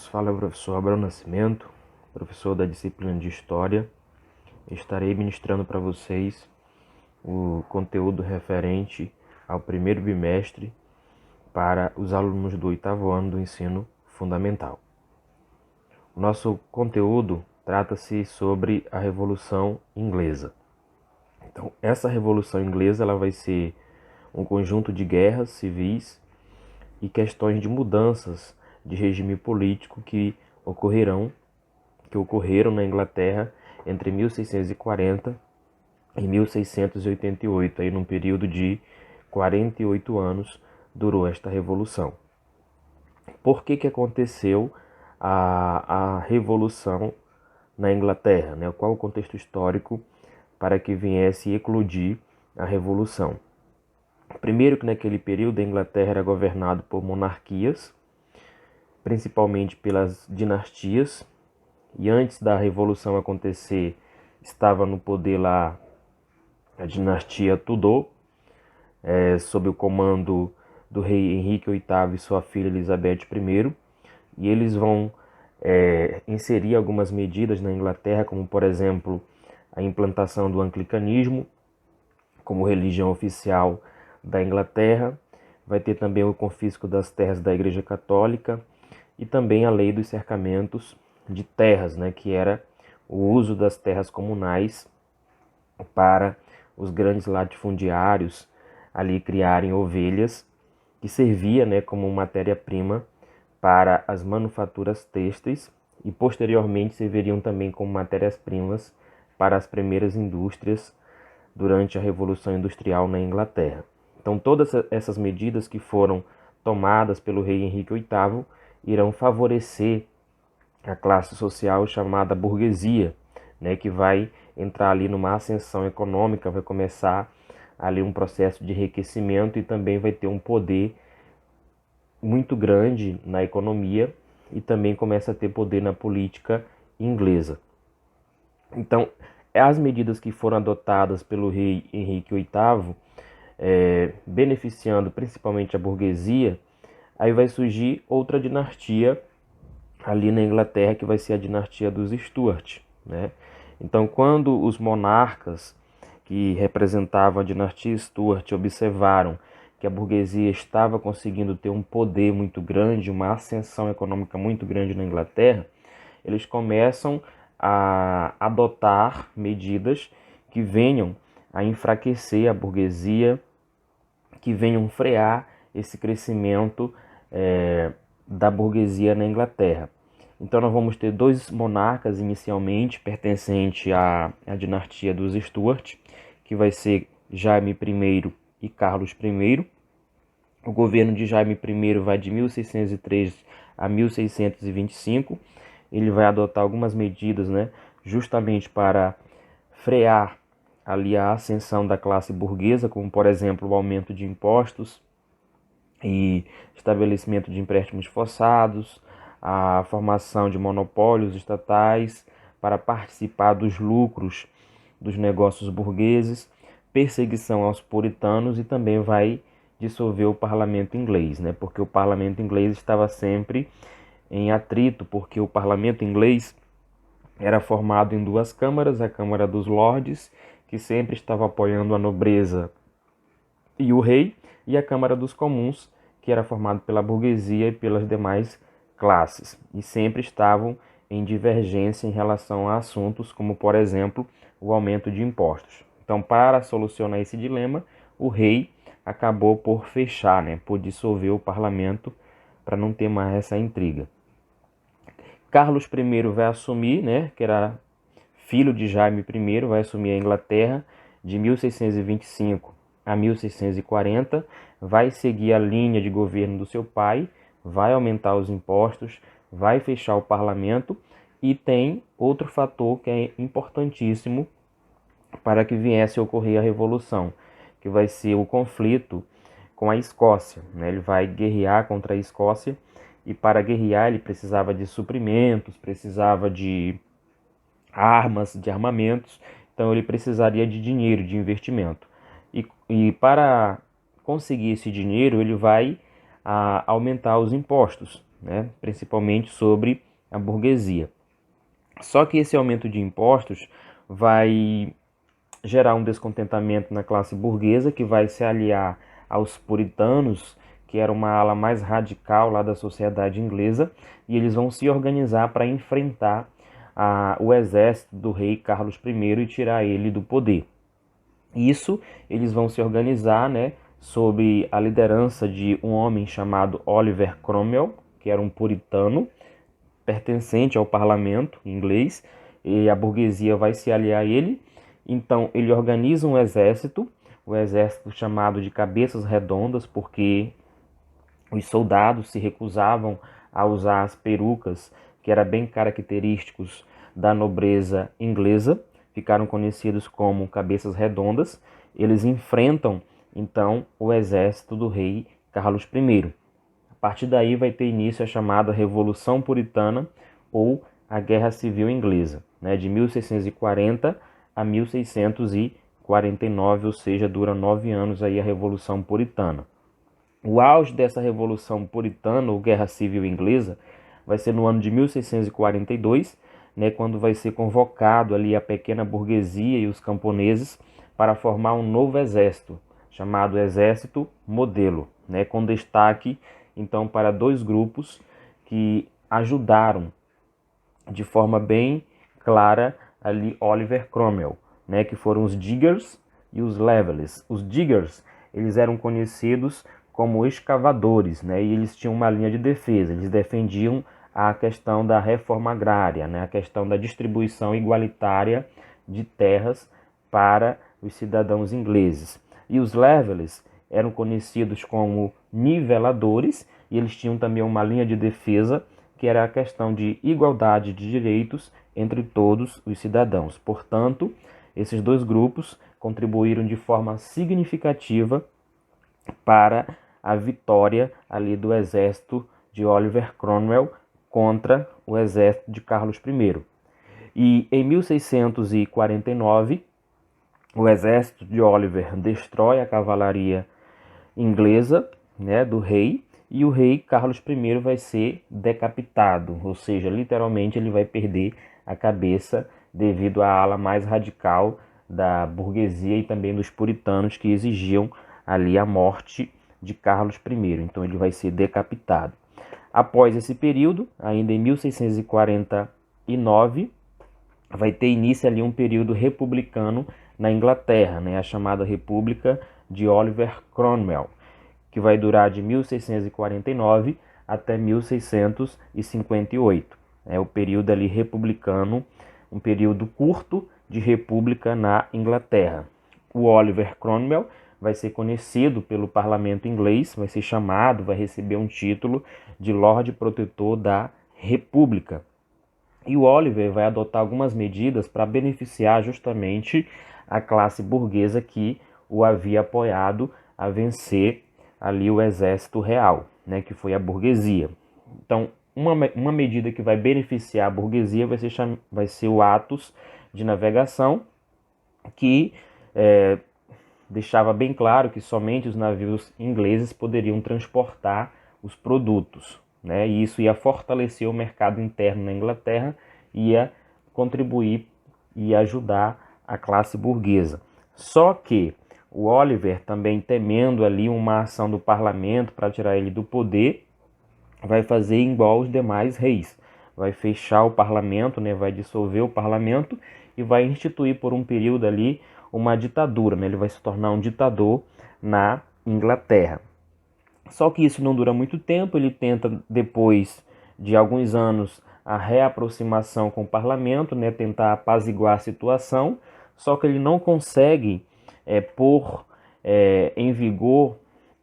vos fala é o professor Abraão Nascimento, professor da disciplina de História. Estarei ministrando para vocês o conteúdo referente ao primeiro bimestre para os alunos do 8º ano do ensino fundamental. O nosso conteúdo trata-se sobre a Revolução Inglesa. Então, essa Revolução Inglesa ela vai ser um conjunto de guerras civis e questões de mudanças de regime político que ocorreram na Inglaterra entre 1640 e 1688, aí num período de 48 anos durou esta revolução. Por que aconteceu a revolução na Inglaterra, né? Qual o contexto histórico para que viesse eclodir a revolução? Primeiro que naquele período a Inglaterra era governada por monarquias, principalmente pelas dinastias, e antes da revolução acontecer estava no poder lá a dinastia Tudor, sob o comando do rei Henrique VIII e sua filha Elizabeth I, e eles vão inserir algumas medidas na Inglaterra, como por exemplo a implantação do anglicanismo como religião oficial da Inglaterra. Vai ter também o confisco das terras da Igreja Católica e também a lei dos cercamentos de terras, né, que era o uso das terras comunais para os grandes latifundiários ali criarem ovelhas, que servia, né, como matéria-prima para as manufaturas têxteis e posteriormente serviriam também como matérias-primas para as primeiras indústrias durante a Revolução Industrial na Inglaterra. Então todas essas medidas que foram tomadas pelo rei Henrique VIII irão favorecer a classe social chamada burguesia, né, que vai entrar ali numa ascensão econômica, vai começar ali um processo de enriquecimento e também vai ter um poder muito grande na economia e também começa a ter poder na política inglesa. Então, as medidas que foram adotadas pelo rei Henrique VIII, beneficiando principalmente a burguesia, aí vai surgir outra dinastia ali na Inglaterra, que vai ser a dinastia dos Stuart, né? Então, quando os monarcas que representavam a dinastia Stuart observaram que a burguesia estava conseguindo ter um poder muito grande, uma ascensão econômica muito grande na Inglaterra, eles começam a adotar medidas que venham a enfraquecer a burguesia, que venham frear esse crescimento da burguesia na Inglaterra. Então nós vamos ter dois monarcas inicialmente pertencentes à dinastia dos Stuart, que vai ser Jaime I e Carlos I. O governo de Jaime I vai de 1603 a 1625. Ele vai adotar algumas medidas, né, justamente para frear ali a ascensão da classe burguesa, como por exemplo o aumento de impostos e estabelecimento de empréstimos forçados, a formação de monopólios estatais para participar dos lucros dos negócios burgueses, perseguição aos puritanos e também vai dissolver o parlamento inglês, né? Porque o parlamento inglês estava sempre em atrito, porque o parlamento inglês era formado em duas câmaras, a Câmara dos Lordes, que sempre estava apoiando a nobreza e o rei, e a Câmara dos Comuns, que era formado pela burguesia e pelas demais classes, e sempre estavam em divergência em relação a assuntos como, por exemplo, o aumento de impostos. Então, para solucionar esse dilema, o rei acabou por fechar, né, por dissolver o parlamento para não ter mais essa intriga. Carlos I vai assumir, né, que era filho de Jaime I, vai assumir a Inglaterra de 1625 a 1640, vai seguir a linha de governo do seu pai, vai aumentar os impostos, vai fechar o parlamento e tem outro fator que é importantíssimo para que viesse a ocorrer a revolução, que vai ser o conflito com a Escócia, né? Ele vai guerrear contra a Escócia e para guerrear ele precisava de suprimentos, precisava de armas, de armamentos, então ele precisaria de dinheiro, de investimento. E para conseguir esse dinheiro ele vai aumentar os impostos, né, principalmente sobre a burguesia. Só que esse aumento de impostos vai gerar um descontentamento na classe burguesa, que vai se aliar aos puritanos, que era uma ala mais radical lá da sociedade inglesa, e eles vão se organizar para enfrentar o exército do rei Carlos I e tirar ele do poder. Isso, eles vão se organizar, né, sob a liderança de um homem chamado Oliver Cromwell, que era um puritano, pertencente ao parlamento inglês, e a burguesia vai se aliar a ele. Então ele organiza um exército, o exército chamado de Cabeças Redondas, porque os soldados se recusavam a usar as perucas, que eram bem característicos da nobreza inglesa, ficaram conhecidos como Cabeças Redondas. Eles enfrentam então o exército do rei Carlos I. A partir daí vai ter início a chamada Revolução Puritana ou a Guerra Civil Inglesa, né, de 1640 a 1649, ou seja, dura 9 anos aí a Revolução Puritana. O auge dessa Revolução Puritana ou Guerra Civil Inglesa vai ser no ano de 1642, né, quando vai ser convocado ali a pequena burguesia e os camponeses para formar um novo exército, chamado Exército Modelo, né, com destaque então para dois grupos que ajudaram de forma bem clara ali Oliver Cromwell, né, que foram os Diggers e os Levelers. Os Diggers, eles eram conhecidos como escavadores, né, e eles tinham uma linha de defesa, eles defendiam a questão da reforma agrária, né, a questão da distribuição igualitária de terras para os cidadãos ingleses. E os Levelers eram conhecidos como niveladores, e eles tinham também uma linha de defesa que era a questão de igualdade de direitos entre todos os cidadãos. Portanto, esses dois grupos contribuíram de forma significativa para a vitória ali do exército de Oliver Cromwell contra o exército de Carlos I. E em 1649, o exército de Oliver destrói a cavalaria inglesa, né, do rei, e o rei Carlos I vai ser decapitado, ou seja, literalmente ele vai perder a cabeça devido à ala mais radical da burguesia e também dos puritanos que exigiam ali a morte de Carlos I. Então ele vai ser decapitado. Após esse período, ainda em 1649, vai ter início ali um período republicano na Inglaterra, né, a chamada República de Oliver Cromwell, que vai durar de 1649 até 1658. É o período ali republicano, um período curto de república na Inglaterra. O Oliver Cromwell vai ser conhecido pelo parlamento inglês, vai ser chamado, vai receber um título de Lorde Protetor da República. E o Oliver vai adotar algumas medidas para beneficiar justamente a classe burguesa que o havia apoiado a vencer ali o exército real, né, que foi a burguesia. Então, uma medida que vai beneficiar a burguesia vai ser o Atos de Navegação, que deixava bem claro que somente os navios ingleses poderiam transportar os produtos, né, e isso ia fortalecer o mercado interno na Inglaterra, ia contribuir e ajudar a classe burguesa. Só que o Oliver, também temendo ali uma ação do parlamento para tirar ele do poder, vai fazer igual os demais reis. Vai fechar o parlamento, né, vai dissolver o parlamento e vai instituir por um período ali uma ditadura, né? Ele vai se tornar um ditador na Inglaterra. Só que isso não dura muito tempo, ele tenta, depois de alguns anos, a reaproximação com o parlamento, né, tentar apaziguar a situação, só que ele não consegue pôr em vigor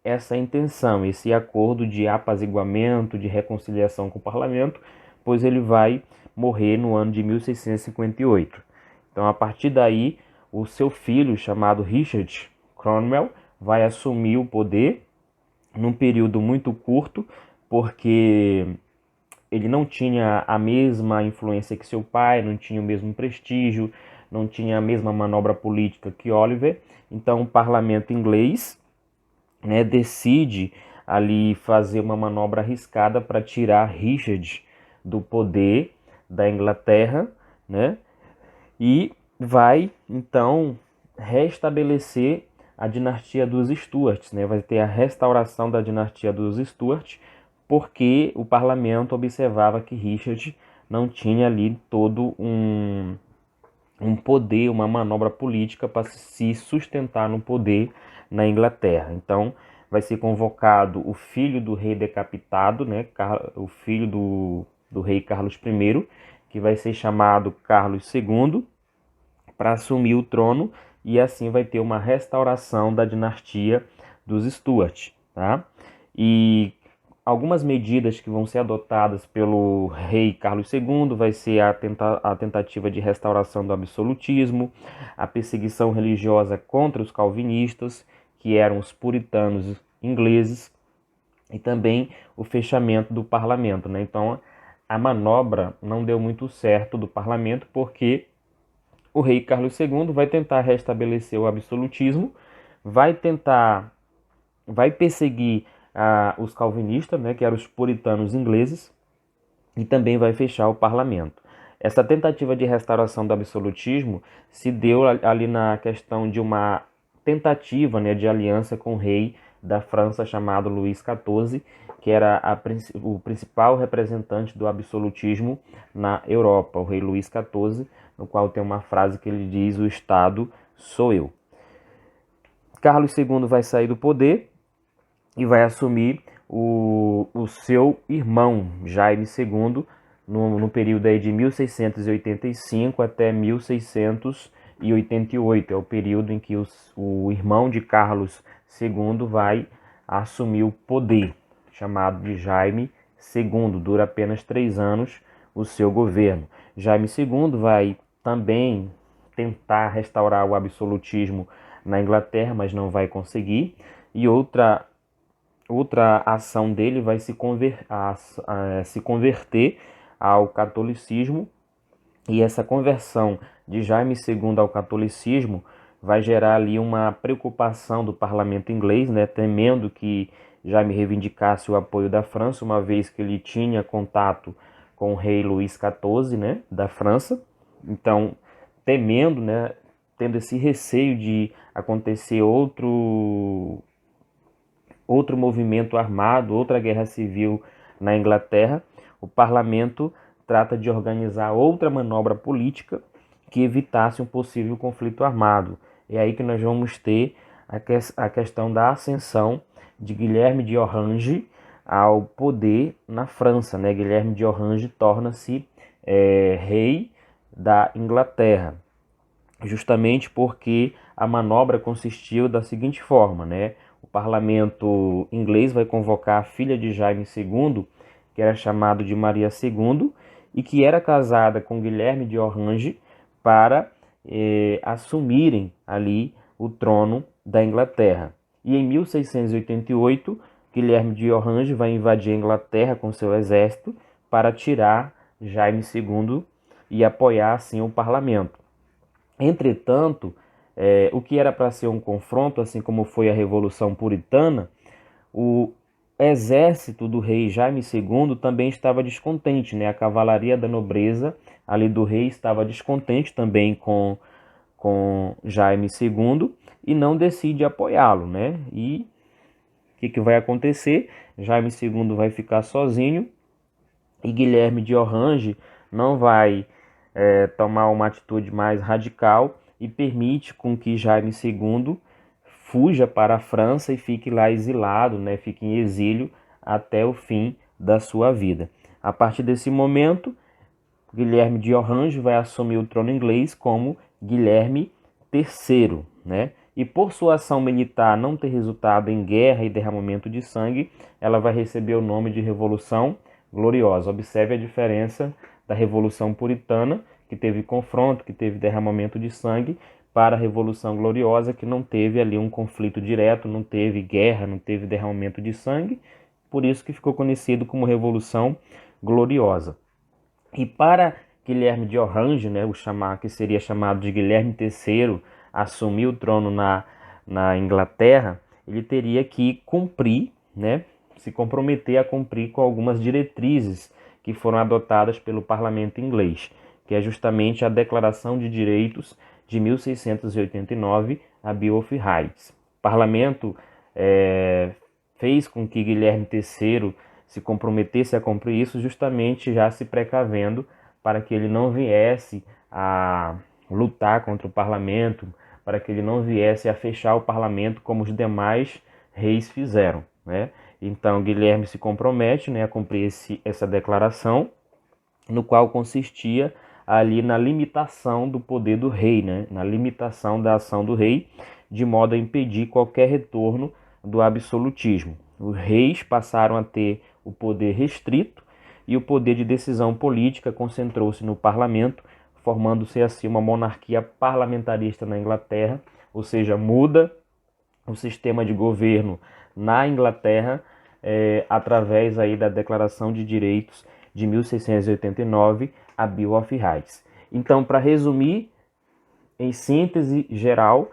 essa intenção, esse acordo de apaziguamento, de reconciliação com o parlamento, pois ele vai morrer no ano de 1658. Então, a partir daí, o seu filho, chamado Richard Cromwell, vai assumir o poder num período muito curto, porque ele não tinha a mesma influência que seu pai, não tinha o mesmo prestígio, não tinha a mesma manobra política que Oliver. Então o parlamento inglês, né, decide ali fazer uma manobra arriscada para tirar Richard do poder da Inglaterra, né? E vai então restabelecer a dinastia dos Stuarts, né? Vai ter a restauração da dinastia dos Stuart, porque o parlamento observava que Richard não tinha ali todo um poder, uma manobra política para se sustentar no poder na Inglaterra. Então, vai ser convocado o filho do rei decapitado, né, o filho do rei Carlos I, que vai ser chamado Carlos II, para assumir o trono, e assim vai ter uma restauração da dinastia dos Stuart, tá? E algumas medidas que vão ser adotadas pelo rei Carlos II vai ser a tentativa de restauração do absolutismo, a perseguição religiosa contra os calvinistas, que eram os puritanos ingleses, e também o fechamento do parlamento, né? Então, a manobra não deu muito certo do parlamento, porque o rei Carlos II vai tentar restabelecer o absolutismo, vai perseguir os calvinistas, né, que eram os puritanos ingleses, e também vai fechar o parlamento. Essa tentativa de restauração do absolutismo se deu ali na questão de uma tentativa, né, de aliança com o rei da França chamado Luís XIV, que era o principal representante do absolutismo na Europa, o rei Luís XIV, no qual tem uma frase que ele diz: "O Estado sou eu". Carlos II vai sair do poder e vai assumir o seu irmão, Jaime II, no período aí de 1685 até 1688. É o período em que o irmão de Carlos II vai assumir o poder, chamado de Jaime II. Dura apenas 3 anos o seu governo. Jaime II vai também tentar restaurar o absolutismo na Inglaterra, mas não vai conseguir. E outra ação dele vai se converter ao catolicismo, e essa conversão de Jaime II ao catolicismo vai gerar ali uma preocupação do parlamento inglês, né, temendo que Jaime reivindicasse o apoio da França, uma vez que ele tinha contato com o rei Luís XIV, né, da França. Então, temendo, né, tendo esse receio de acontecer outro movimento armado, outra guerra civil na Inglaterra, o parlamento trata de organizar outra manobra política que evitasse um possível conflito armado. É aí que nós vamos ter a questão da ascensão de Guilherme de Orange ao poder na França, né? Guilherme de Orange torna-se rei da Inglaterra, justamente porque a manobra consistiu da seguinte forma, né? O parlamento inglês vai convocar a filha de Jaime II, que era chamado de Maria II, e que era casada com Guilherme de Orange, para assumirem ali o trono da Inglaterra. E em 1688, Guilherme de Orange vai invadir a Inglaterra com seu exército para tirar Jaime II e apoiar assim o parlamento. Entretanto, o que era para ser um confronto, assim como foi a Revolução Puritana, o exército do rei Jaime II também estava descontente, né? A cavalaria da nobreza ali do rei estava descontente também com Jaime II e não decide apoiá-lo, né? E o que vai acontecer? Jaime II vai ficar sozinho e Guilherme de Orange não vai tomar uma atitude mais radical e permite com que Jaime II fuja para a França e fique lá exilado, né? Fique em exílio até o fim da sua vida. A partir desse momento, Guilherme de Orange vai assumir o trono inglês como Guilherme III, né? E por sua ação militar não ter resultado em guerra e derramamento de sangue, ela vai receber o nome de Revolução Gloriosa. Observe a diferença da Revolução Puritana, que teve confronto, que teve derramamento de sangue, para a Revolução Gloriosa, que não teve ali um conflito direto, não teve guerra, não teve derramamento de sangue, por isso que ficou conhecido como Revolução Gloriosa. E para Guilherme de Orange, né, que seria chamado de Guilherme III, assumir o trono na Inglaterra, ele teria que cumprir, né, se comprometer a cumprir com algumas diretrizes que foram adotadas pelo parlamento inglês, que é justamente a Declaração de Direitos de 1689, a Bill of Rights. O parlamento fez com que Guilherme III se comprometesse a cumprir isso, justamente já se precavendo para que ele não viesse a lutar contra o parlamento, para que ele não viesse a fechar o parlamento como os demais reis fizeram, né? Então Guilherme se compromete, né, a cumprir essa declaração, no qual consistia ali na limitação do poder do rei, né, na limitação da ação do rei, de modo a impedir qualquer retorno do absolutismo. Os reis passaram a ter o poder restrito e o poder de decisão política concentrou-se no parlamento, formando-se assim uma monarquia parlamentarista na Inglaterra, ou seja, muda o sistema de governo na Inglaterra através aí da Declaração de Direitos de 1689, a Bill of Rights. Então, para resumir, em síntese geral,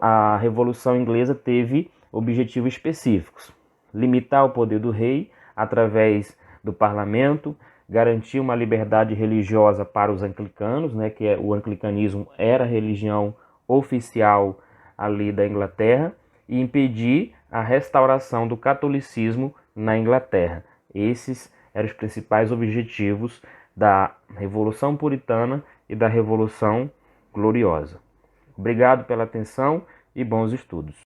a Revolução Inglesa teve objetivos específicos: limitar o poder do rei através do parlamento, garantir uma liberdade religiosa para os anglicanos, né, que o anglicanismo era a religião oficial ali da Inglaterra, e impedir a restauração do catolicismo na Inglaterra. Esses eram os principais objetivos da Revolução Puritana e da Revolução Gloriosa. Obrigado pela atenção e bons estudos.